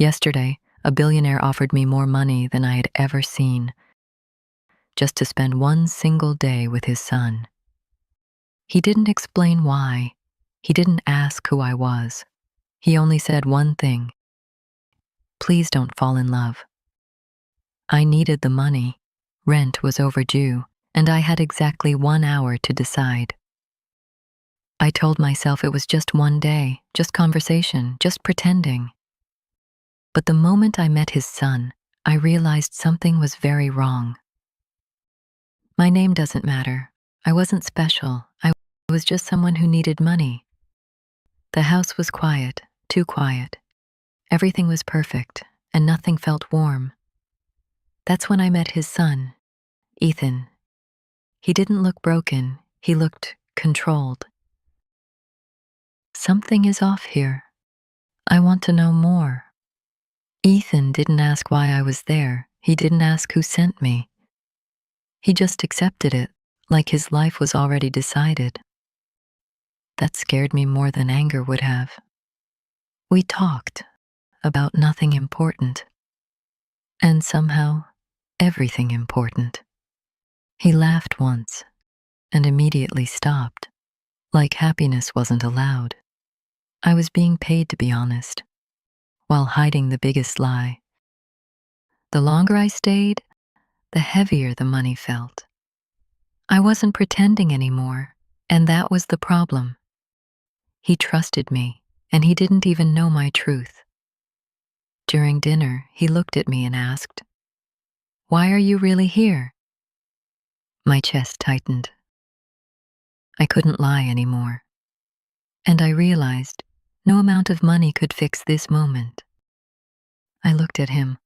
Yesterday, a billionaire offered me more money than I had ever seen, just to spend one single day with his son. He didn't explain why. He didn't ask who I was. He only said one thing: please don't fall in love. I needed the money. Rent was overdue, and I had exactly 1 hour to decide. I told myself it was just one day, just conversation, just pretending. But the moment I met his son, I realized something was very wrong. My name doesn't matter. I wasn't special. I was just someone who needed money. The house was quiet, too quiet. Everything was perfect, and nothing felt warm. That's when I met his son, Ethan. He didn't look broken. He looked controlled. Something is off here. I want to know more. Ethan didn't ask why I was there. He didn't ask who sent me. He just accepted it, like his life was already decided. That scared me more than anger would have. We talked about nothing important, and somehow everything important. He laughed once and immediately stopped, like happiness wasn't allowed. I was being paid to be honest, while hiding the biggest lie. The longer I stayed, the heavier the money felt. I wasn't pretending anymore, and that was the problem. He trusted me, and he didn't even know my truth. During dinner, he looked at me and asked, "Why are you really here?" My chest tightened. I couldn't lie anymore. And I realized no amount of money could fix this moment. I looked at him,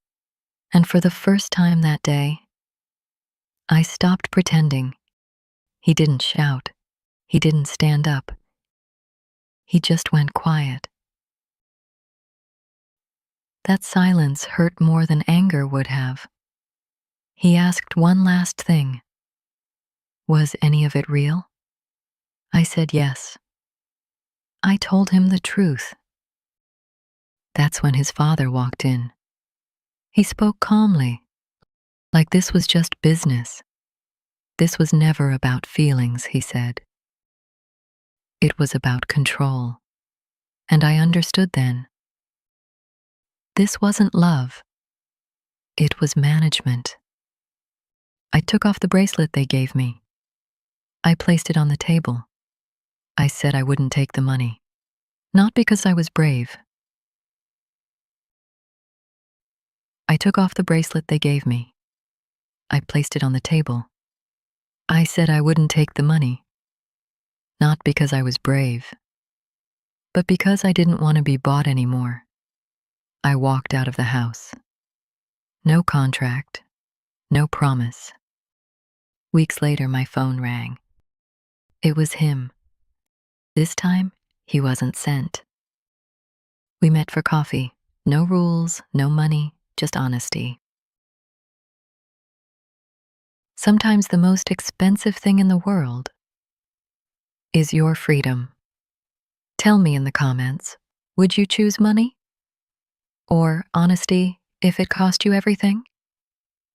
and for the first time that day, I stopped pretending. He didn't shout. He didn't stand up. He just went quiet. That silence hurt more than anger would have. He asked one last thing. Was any of it real? I said yes. I told him the truth. That's when his father walked in. He spoke calmly, like this was just business. This was never about feelings, he said. It was about control. And I understood then. This wasn't love. It was management. I took off the bracelet they gave me. I placed it on the table. I said I wouldn't take the money. Not because I was brave. I took off the bracelet they gave me. I placed it on the table. I said I wouldn't take the money. Not because I was brave, but because I didn't want to be bought anymore. I walked out of the house. No contract, no promise. Weeks later, my phone rang. It was him. This time, he wasn't sent. We met for coffee. No rules, no money, just honesty. Sometimes the most expensive thing in the world is your freedom. Tell me in the comments, would you choose money? Or honesty if it cost you everything?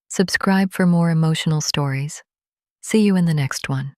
Subscribe for more emotional stories. See you in the next one.